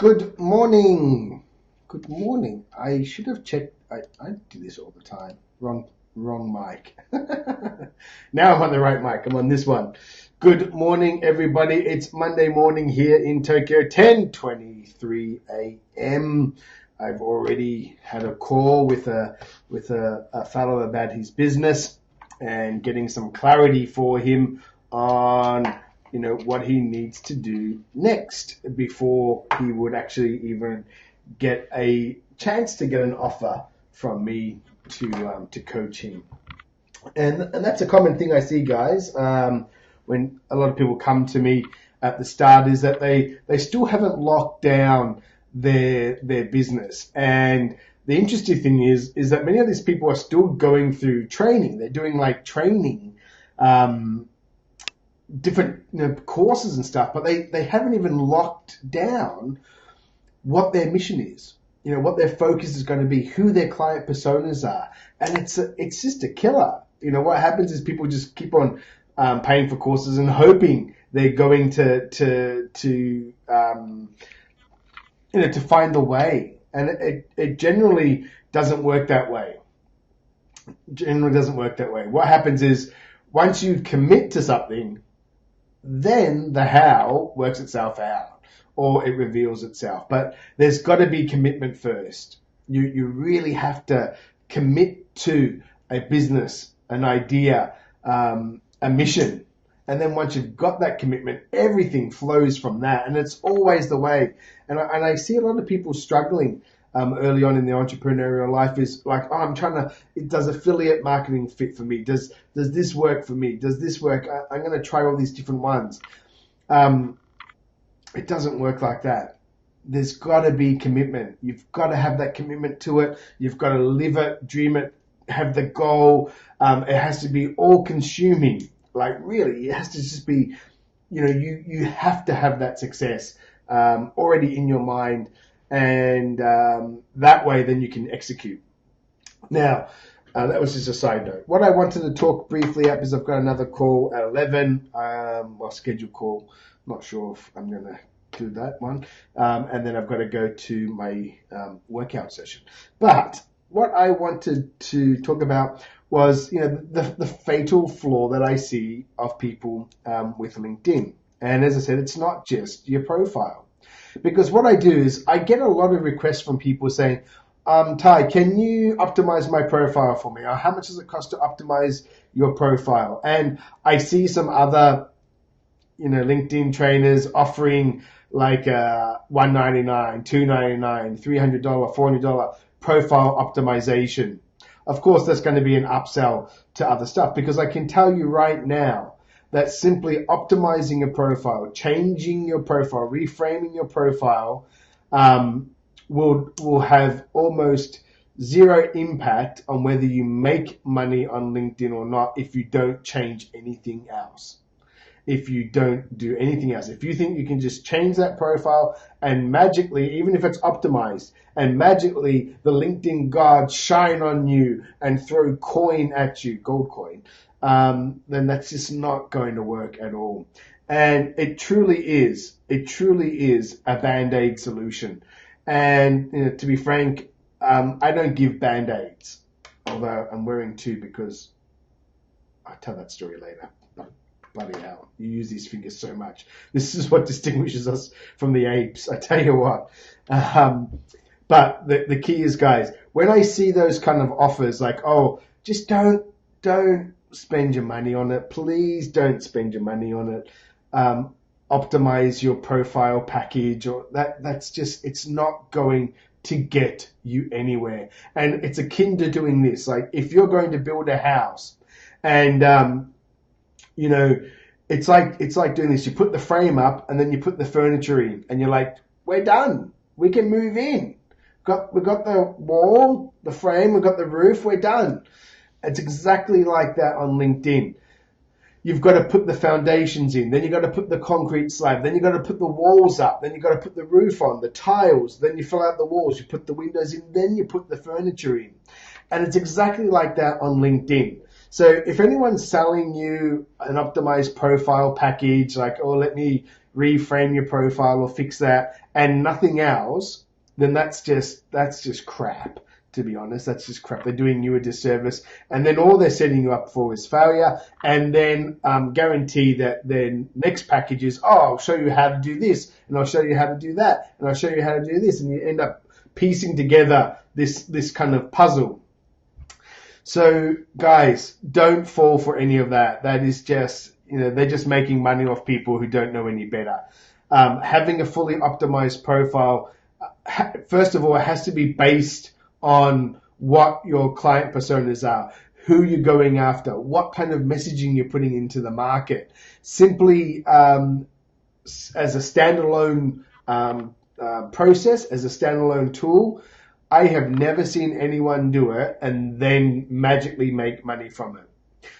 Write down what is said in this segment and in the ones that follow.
Good morning. Good morning. I should have checked. I do this all the time. Wrong mic. Now I'm on the right mic. I'm on this one. Good morning, everybody. It's Monday morning here in Tokyo, 10:23 a.m. I've already had a call with a fellow about his business and getting some clarity for him on what he needs to do next before he would actually even get a chance to get an offer from me to coach him. And that's a common thing I see, guys, when a lot of people come to me at the start, is that they still haven't locked down their business. And the interesting thing is that many of these people are still going through training. They're doing like training, different courses and stuff, but they haven't even locked down what their mission is, what their focus is going to be, who their client personas are. And it's just a killer. What happens is people just keep on paying for courses and hoping they're going to find the way. And it generally doesn't work that way. What happens is once you commit to something, then the how works itself out, or it reveals itself. But there's got to be commitment first. You really have to commit to a business, an idea, a mission. And then once you've got that commitment, everything flows from that. And it's always the way. And I see a lot of people struggling early on in their entrepreneurial life, is like, does affiliate marketing fit for me? Does this work for me? Does this work? I'm going to try all these different ones. It doesn't work like that. There's got to be commitment. You've got to have that commitment to it. You've got to live it, dream it, have the goal. It has to be all consuming. Like really, it has to just be, you have to have that success already in your mind. And that way, then you can execute. Now, that was just a side note. What I wanted to talk briefly up is I've got another call at 11, scheduled call. Not sure if I'm going to do that one. And then I've got to go to my workout session. But what I wanted to talk about was, the fatal flaw that I see of people with LinkedIn. And as I said, it's not just your profile. Because what I do is I get a lot of requests from people saying, Ty, can you optimize my profile for me? Or how much does it cost to optimize your profile? And I see some other, LinkedIn trainers offering like $199, $299, $300, $400 profile optimization. Of course, that's going to be an upsell to other stuff, because I can tell you right now that simply optimizing your profile, changing your profile, reframing your profile, will have almost zero impact on whether you make money on LinkedIn or not if you don't change anything else. If you don't do anything else. If you think you can just change that profile and magically, even if it's optimized, and magically the LinkedIn gods shine on you and throw coin at you, gold coin, then that's just not going to work at all. And it truly is a Band-Aid solution. And to be frank, I don't give Band-Aids, although I'm wearing two because I'll tell that story later. Bloody hell, you use these fingers so much. This is what distinguishes us from the apes, I tell you what. But the key is, guys, when I see those kind of offers like, oh, just don't spend your money on it. Please don't spend your money on it. Optimize your profile package, or that's just, it's not going to get you anywhere. And it's akin to doing this. Like if you're going to build a house and, it's like doing this. You put the frame up and then you put the furniture in and you're like, we're done. We can move in. We've got the wall, the frame, we've got the roof, we're done. It's exactly like that on LinkedIn. You've got to put the foundations in, then you've got to put the concrete slab, then you've got to put the walls up, then you've got to put the roof on, the tiles, then you fill out the walls, you put the windows in, then you put the furniture in. And it's exactly like that on LinkedIn. So if anyone's selling you an optimized profile package, like, oh, let me reframe your profile or fix that, and nothing else, then that's just crap. To be honest, that's just crap. They're doing you a disservice, and then all they're setting you up for is failure. And then guarantee that their next package is, oh, I'll show you how to do this, and I'll show you how to do that, and I'll show you how to do this, and you end up piecing together this kind of puzzle. So guys, don't fall for any of that. That is just, they're just making money off people who don't know any better. Having a fully optimized profile, first of all, it has to be based on what your client personas are, who you're going after, what kind of messaging you're putting into the market. Simply as a standalone process, as a standalone tool, I have never seen anyone do it and then magically make money from it.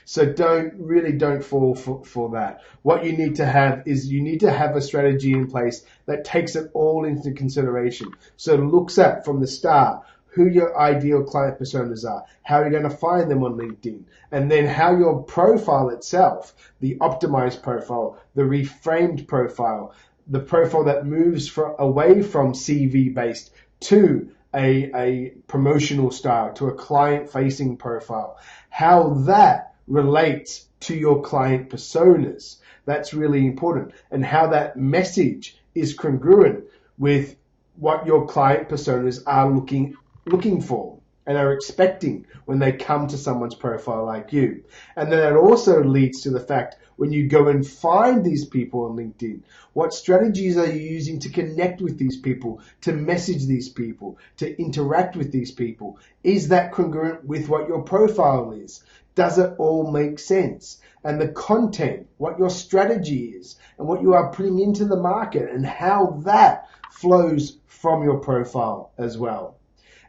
So don't fall for that. What you need to have is a strategy in place that takes it all into consideration. So it looks at from the start who your ideal client personas are, how you're going to find them on LinkedIn, and then how your profile itself, the optimized profile, the reframed profile, the profile that moves away from CV based to a promotional style, to a client-facing profile, how that relates to your client personas. That's really important. And how that message is congruent with what your client personas are looking for and are expecting when they come to someone's profile like you. And then it also leads to the fact when you go and find these people on LinkedIn, what strategies are you using to connect with these people, to message these people, to interact with these people? Is that congruent with what your profile is? Does it all make sense? And the content, what your strategy is, and what you are putting into the market, and how that flows from your profile as well.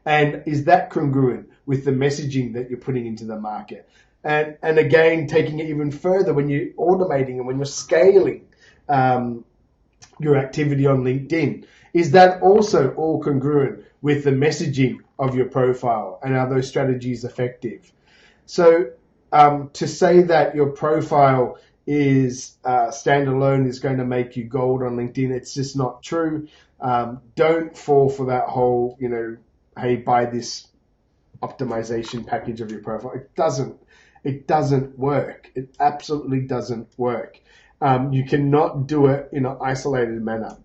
And is that congruent with the messaging that you're putting into the market? And again, taking it even further, when you're automating and when you're scaling your activity on LinkedIn, is that also all congruent with the messaging of your profile? And are those strategies effective? So to say that your profile is standalone is going to make you gold on LinkedIn, it's just not true. Don't fall for that whole, hey, buy this optimization package of your profile. It doesn't work. It absolutely doesn't work. You cannot do it in an isolated manner.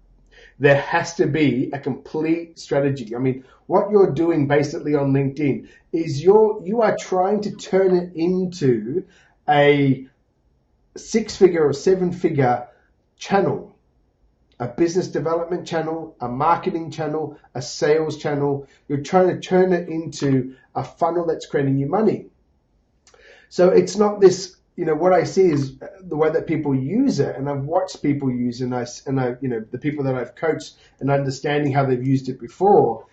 There has to be a complete strategy. I mean, what you're doing basically on LinkedIn is you are trying to turn it into a 6-figure or 7-figure channel, a business development channel, a marketing channel, a sales channel. You're trying to turn it into a funnel that's creating you money. So it's not this, what I see is the way that people use it, and I've watched people use it, and I the people that I've coached and understanding how they've used it before,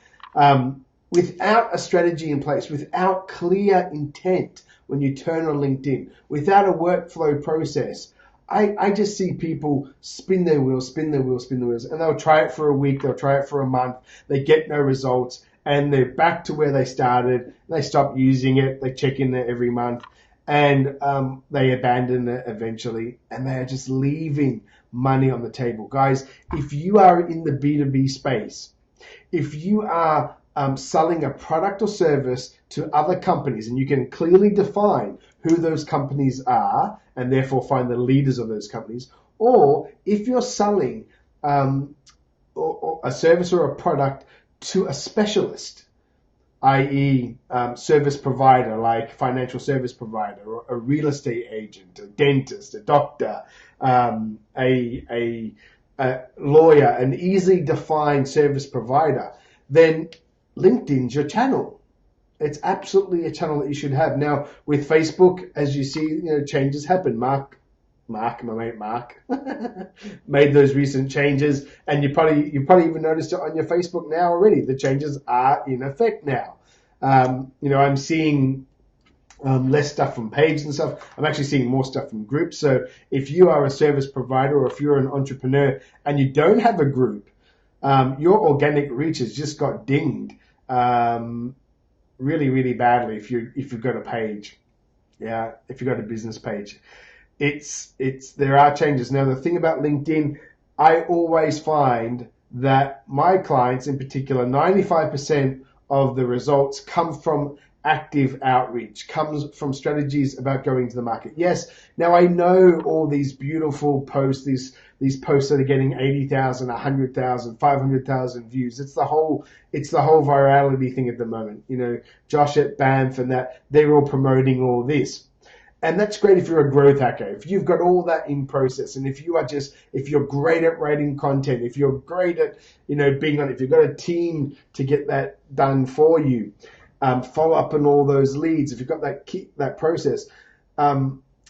without a strategy in place, without clear intent when you turn on LinkedIn, without a workflow process, I just see people spin their wheels, and they'll try it for a week, they'll try it for a month, they get no results, and they're back to where they started, they stop using it, they check in there every month, and they abandon it eventually, and they are just leaving money on the table. Guys, if you are in the B2B space, if you are selling a product or service to other companies, and you can clearly define who those companies are, and therefore find the leaders of those companies, or if you're selling or a service or a product to a specialist, i.e. Service provider, like financial service provider, or a real estate agent, a dentist, a doctor, a lawyer, an easily defined service provider, then LinkedIn's your channel. It's absolutely a channel that you should have. Now, with Facebook, as you see, changes happen. My mate Mark, made those recent changes, and you probably even noticed it on your Facebook now already. The changes are in effect now. I'm seeing less stuff from pages and stuff. I'm actually seeing more stuff from groups. So if you are a service provider, or if you're an entrepreneur and you don't have a group, your organic reach has just got dinged really, really badly if you've got a page. Yeah, if you've got a business page, there are changes. Now, the thing about LinkedIn, I always find that my clients in particular, 95% of the results come from active outreach, comes from strategies about going to the market. Yes, now I know all these beautiful posts, these posts that are getting 80,000, 100,000, 500,000 views. It's the whole virality thing at the moment. You know, Josh at Banff and that, they're all promoting all this. And that's great if you're a growth hacker, if you've got all that in process, and if you're great at writing content, if you're great at, being on, if you've got a team to get that done for you, follow up on all those leads, if you've got that process,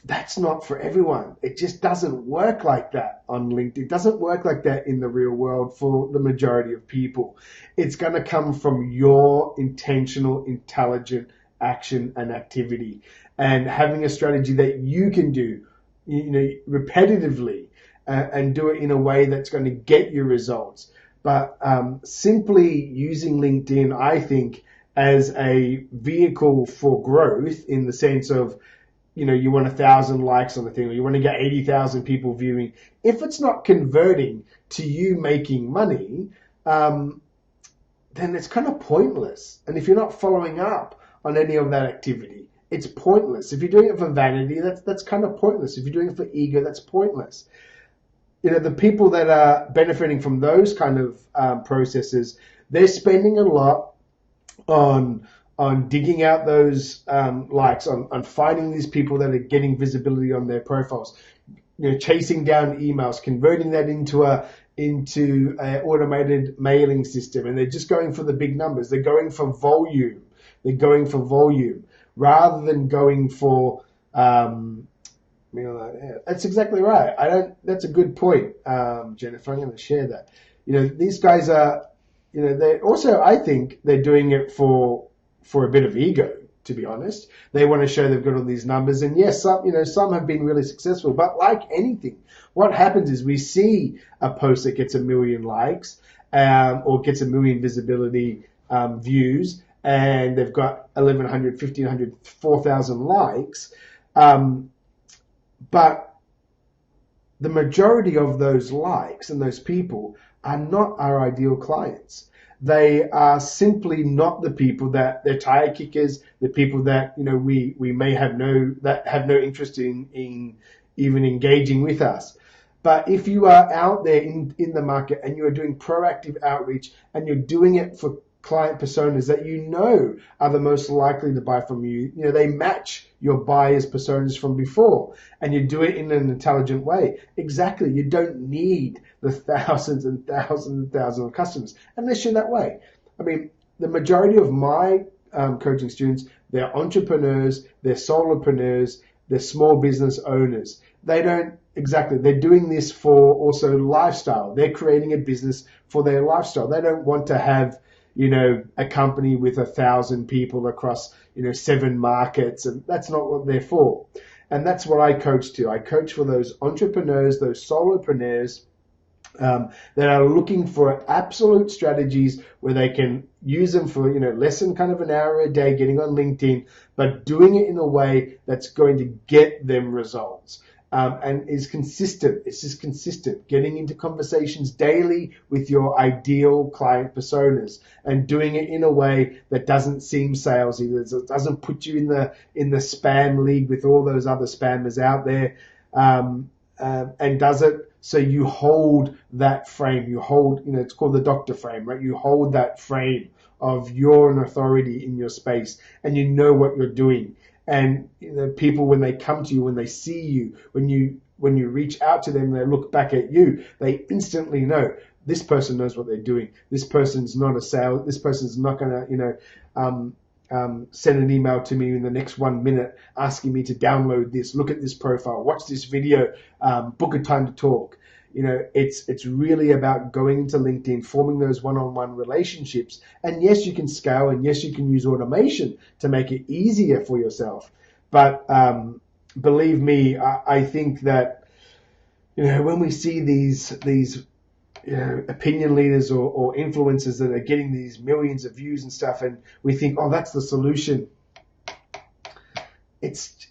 that's not for everyone. It just doesn't work like that on LinkedIn. It doesn't work like that in the real world for the majority of people. It's going to come from your intentional, intelligent action and activity, and having a strategy that you can do, repetitively, and do it in a way that's going to get you results. But simply using LinkedIn, I think, as a vehicle for growth, in the sense of, you want 1,000 likes on the thing, or you want to get 80,000 people viewing. If it's not converting to you making money, then it's kind of pointless. And if you're not following up on any of that activity, it's pointless. If you're doing it for vanity, that's kind of pointless. If you're doing it for ego, that's pointless. The people that are benefiting from those kind of processes, they're spending a lot on digging out those likes, on finding these people that are getting visibility on their profiles, chasing down emails, converting that into a automated mailing system, and they're just going for the big numbers. They're going for volume. Rather than going for, that's exactly right. That's a good point, Jennifer. I'm going to share that. These guys are, they also, I think they're doing it for a bit of ego, to be honest. They want to show they've got all these numbers. And yes, some have been really successful, but like anything, what happens is we see a post that gets 1 million likes, or gets 1 million visibility, views, and they've got 1,100, 1,500, 4,000 likes. But the majority of those likes and those people are not our ideal clients. They are simply not the people that they're tire kickers, the people that, we may have no interest in even engaging with us. But if you are out there in the market and you are doing proactive outreach, and you're doing it for client personas that are the most likely to buy from you, they match your buyers' personas from before, and you do it in an intelligent way. Exactly. You don't need the thousands and thousands and thousands of customers unless you're that way. I mean, the majority of my coaching students, they're entrepreneurs, they're solopreneurs, they're small business owners. They're doing this for also lifestyle. They're creating a business for their lifestyle. They don't want to have a company with 1,000 people across, 7 markets, and that's not what they're for. And that's what I coach to. I coach for those entrepreneurs, those solopreneurs, that are looking for absolute strategies where they can use them for, less than kind of an hour a day getting on LinkedIn, but doing it in a way that's going to get them results. And is consistent. It's just consistent. Getting into conversations daily with your ideal client personas, and doing it in a way that doesn't seem salesy, that doesn't put you in the spam league with all those other spammers out there, and does it so you hold that frame. You hold, it's called the doctor frame, right? You hold that frame of you're an authority in your space, and you know what you're doing. And people, when they come to you, when they see you, when you reach out to them, they look back at you, they instantly know this person knows what they're doing. This person's not a sale. This person's not going to, send an email to me in the next 1 minute asking me to download this, look at this profile, watch this video, book a time to talk. It's really about going into LinkedIn, forming those one-on-one relationships. And yes, you can scale, and yes, you can use automation to make it easier for yourself. But believe me, I think that when we see these opinion leaders or influencers that are getting these millions of views and stuff, and we think, oh, that's the solution.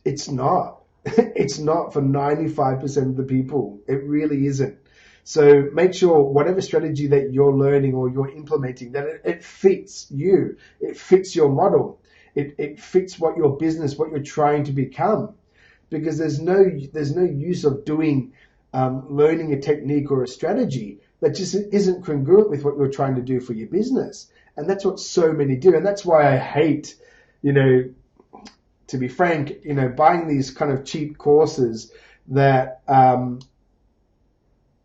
It's not. It's not for 95% of the people. It really isn't. So make sure whatever strategy that you're learning or you're implementing, that it fits you. It fits your model. It fits what your business, what you're trying to become. Because there's no use of doing learning a technique or a strategy that just isn't congruent with what you're trying to do for your business. And that's what so many do. And that's why I hate, to be frank, buying these kind of cheap courses that,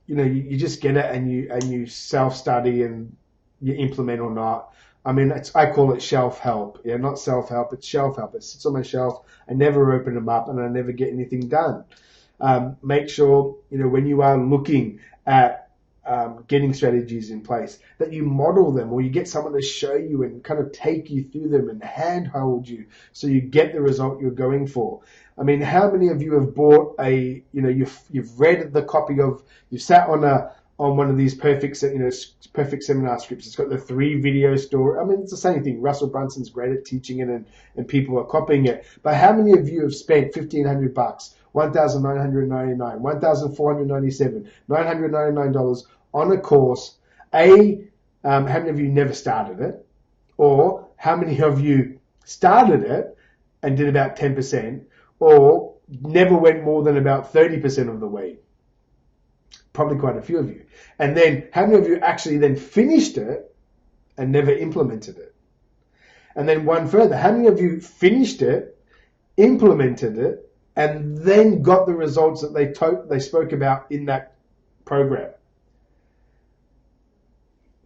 you just get it and you self-study and you implement or not. I mean, I call it shelf help. Yeah, not self-help, it's shelf help. It sits on my shelf. I never open them up and I never get anything done. Make sure, when you are looking at getting strategies in place, that you model them or you get someone to show you and kind of take you through them and handhold you so you get the result you're going for. I mean, how many of you have bought you've read the copy of, you've sat on one of these perfect seminar scripts. It's got the 3 video story. I mean, it's the same thing. Russell Brunson's great at teaching it and people are copying it. But how many of you have spent $1,500, $1,999, $1,497, $999 on a course? How many of you never started it? Or how many of you started it and did about 10%, or never went more than about 30% of the way? Probably quite a few of you. And then how many of you actually then finished it and never implemented it? And then one further, how many of you finished it, implemented it, and then got the results that they spoke about in that program?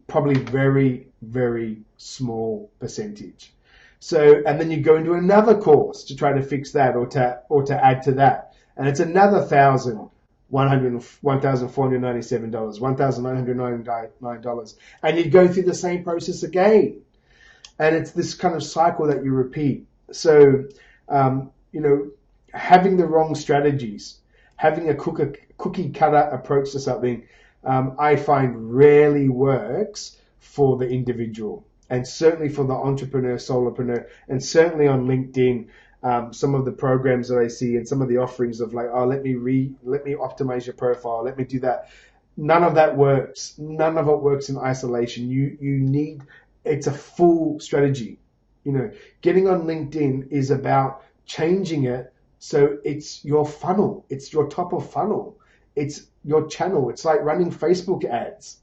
Probably very, very small percentage. So, and then you go into another course to try to fix that or to add to that, and it's another $1,497, $1,999, and you go through the same process again, and it's this kind of cycle that you repeat. So, having the wrong strategies, having a cookie cutter approach to something, I find rarely works for the individual, and certainly for the entrepreneur, solopreneur, and certainly on LinkedIn. Some of the programs that I see and some of the offerings of like, let me optimize your profile, let me do that. None of that works. None of it works in isolation. It's a full strategy. Getting on LinkedIn is about changing it so it's your funnel. It's your top of funnel. It's your channel. It's like running Facebook ads,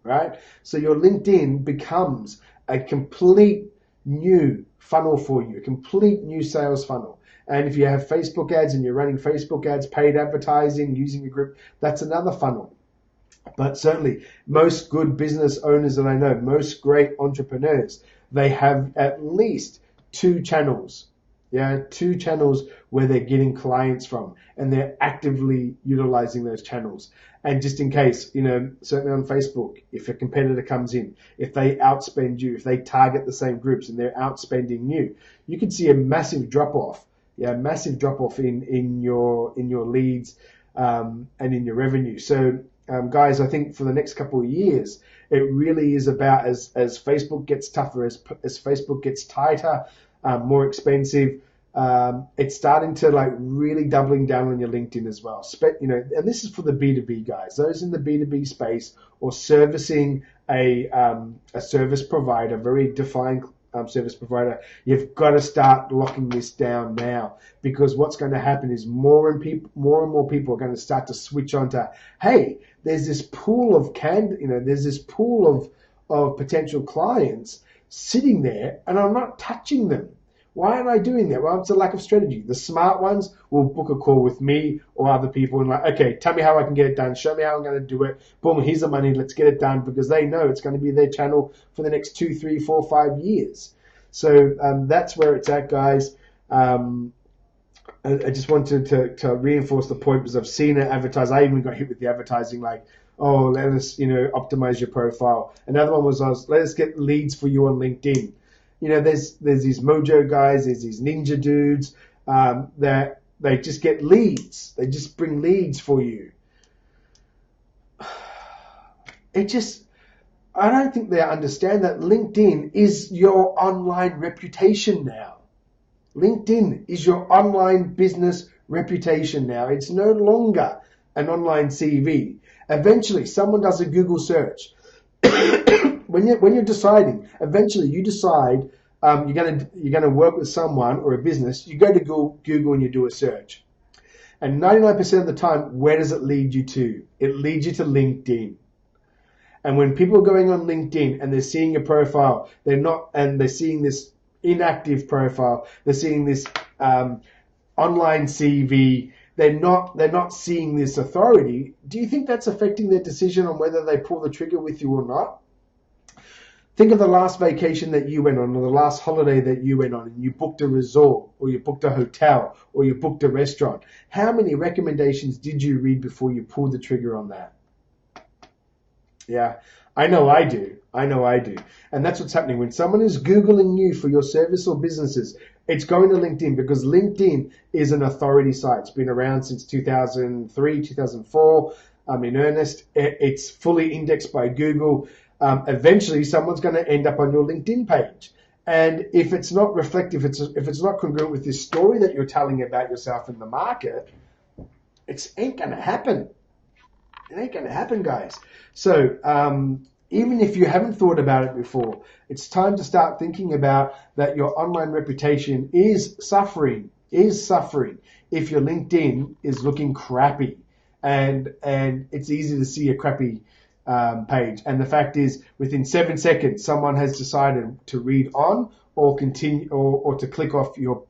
right? So your LinkedIn becomes a complete new funnel for you, a complete new sales funnel. And if you have Facebook ads and you're running Facebook ads, paid advertising, using your group, that's another funnel. But certainly most good business owners that I know, most great entrepreneurs, they have at least 2 channels. Yeah, 2 channels where they're getting clients from, and they're actively utilizing those channels. And just in case, certainly on Facebook, if a competitor comes in, if they outspend you, if they target the same groups and they're outspending you, you can see a massive drop off. Yeah, massive drop off in your leads and in your revenue. So guys, I think for the next couple of years, it really is about as Facebook gets tougher, as Facebook gets tighter, more expensive, it's starting to like really doubling down on your LinkedIn as well. And this is for the B2B guys, those in the B2B space or servicing a service provider, very defined service provider. You've got to start locking this down now, because what's going to happen is more and more people are going to start to switch on to, hey, there's this pool of potential clients sitting there and I'm not touching them. Why aren't I doing that? Well, it's a lack of strategy. The smart ones will book a call with me or other people and like, okay, tell me how I can get it done. Show me how I'm going to do it. Boom, here's the money. Let's get it done, because they know it's going to be their channel for the next 2, 3, 4, 5 years. So that's where it's at, guys. I just wanted to reinforce the point, because I've seen it advertised. I even got hit with the advertising like, oh, let us, optimize your profile. Another one was let us get leads for you on LinkedIn. There's these mojo guys, there's these ninja dudes that they just get leads. They just bring leads for you. I don't think they understand that LinkedIn is your online reputation now. LinkedIn is your online business reputation now. It's no longer an online CV. Eventually, someone does a Google search. when you're deciding, eventually you decide you're gonna work with someone or a business. You go to Google and you do a search. And 99% of the time, where does it lead you to? It leads you to LinkedIn. And when people are going on LinkedIn and they're seeing a profile, they're seeing this inactive profile, they're seeing this online CV, they're not seeing this authority. Do you think that's affecting their decision on whether they pull the trigger with you or not? Think of the last vacation that you went on, or the last holiday that you went on, and you booked a resort, or you booked a hotel, or you booked a restaurant. How many recommendations did you read before you pulled the trigger on that? Yeah, I know I do. And that's what's happening. When someone is Googling you for your service or businesses, it's going to LinkedIn, because LinkedIn is an authority site. It's been around since 2003, 2004. In earnest. It's fully indexed by Google. Eventually, someone's going to end up on your LinkedIn page. And if it's not reflective, if it's not congruent with this story that you're telling about yourself in the market, it ain't going to happen. It ain't going to happen, guys. So even if you haven't thought about it before, it's time to start thinking about that your online reputation is suffering if your LinkedIn is looking crappy. And it's easy to see a crappy page. And the fact is, within 7 seconds, someone has decided to read on or continue or to click off your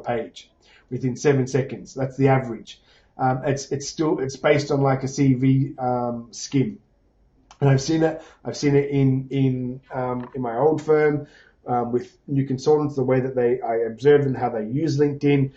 page within 7 seconds. That's the average. It's based on like a CV skim, and I've seen it in my old firm with new consultants, the way that I observe and how they use LinkedIn,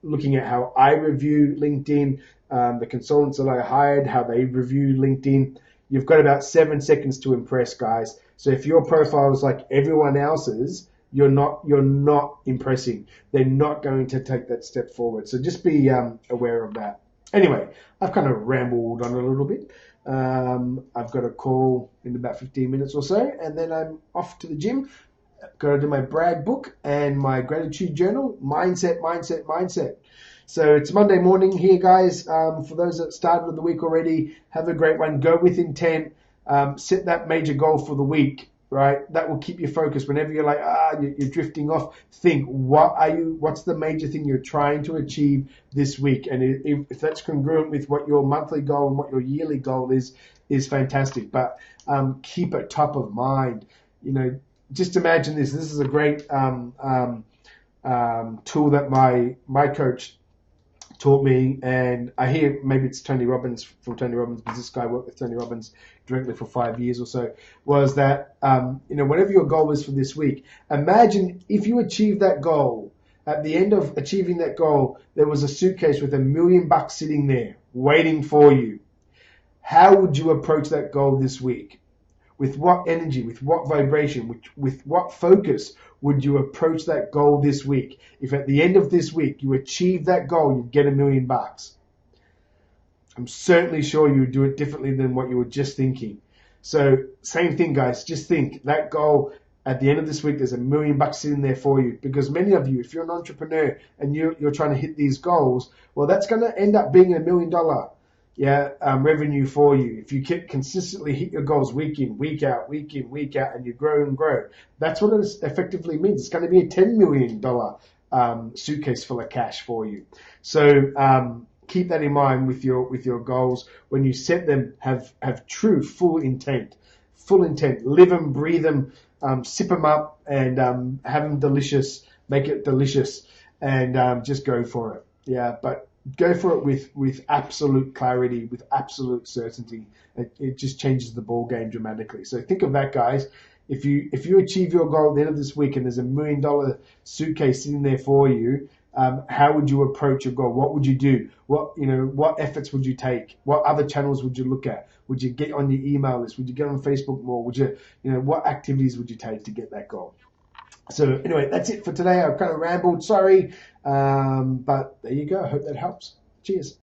looking at how I review LinkedIn, the consultants that I hired, how they review LinkedIn. You've got about 7 seconds to impress, guys. So if your profile is like everyone else's, you're not impressing. They're not going to take that step forward. So just be aware of that. Anyway, I've kind of rambled on a little bit. I've got a call in about 15 minutes or so, and then I'm off to the gym. Got to do my brag book and my gratitude journal. Mindset. So it's Monday morning here, guys. For those that started the week already, have a great one. Go with intent. Set that major goal for the week, right? That will keep you focused. Whenever you're like, you're drifting off, think, what's the major thing you're trying to achieve this week? And if that's congruent with what your monthly goal and what your yearly goal is fantastic. But keep it top of mind. Just imagine this. This is a great tool that my coach taught me, and I hear maybe it's Tony Robbins, from Tony Robbins, because this guy worked with Tony Robbins directly for 5 years or so, was that, whatever your goal is for this week, imagine if you achieve that goal, at the end of achieving that goal, there was a suitcase with $1 million sitting there waiting for you. How would you approach that goal this week? With what energy, with what vibration, with what focus would you approach that goal this week? If at the end of this week you achieve that goal, you get $1 million. I'm certainly sure you would do it differently than what you were just thinking. So same thing, guys. Just think that goal at the end of this week, there's $1 million sitting there for you. Because many of you, if you're an entrepreneur and you're trying to hit these goals, well, that's going to end up being $1 million. Revenue for you. If you consistently hit your goals week in, week out, and you grow and grow, that's what it effectively means. It's going to be a $10 million suitcase full of cash for you. So keep that in mind with your goals. When you set them, have true, full intent. Live them, breathe them, sip them up, and have them delicious. Make it delicious, and just go for it. Yeah, but go for it with absolute clarity, with absolute certainty. It just changes the ball game dramatically. So think of that, guys. If you achieve your goal at the end of this week and there's $1 million suitcase sitting there for you, how would you approach your goal? What would you do? What efforts would you take? What other channels would you look at? Would you get on your email list? Would you get on Facebook more? Would you what activities would you take to get that goal? So anyway, that's it for today. I've kind of rambled, sorry. But there you go. I hope that helps. Cheers.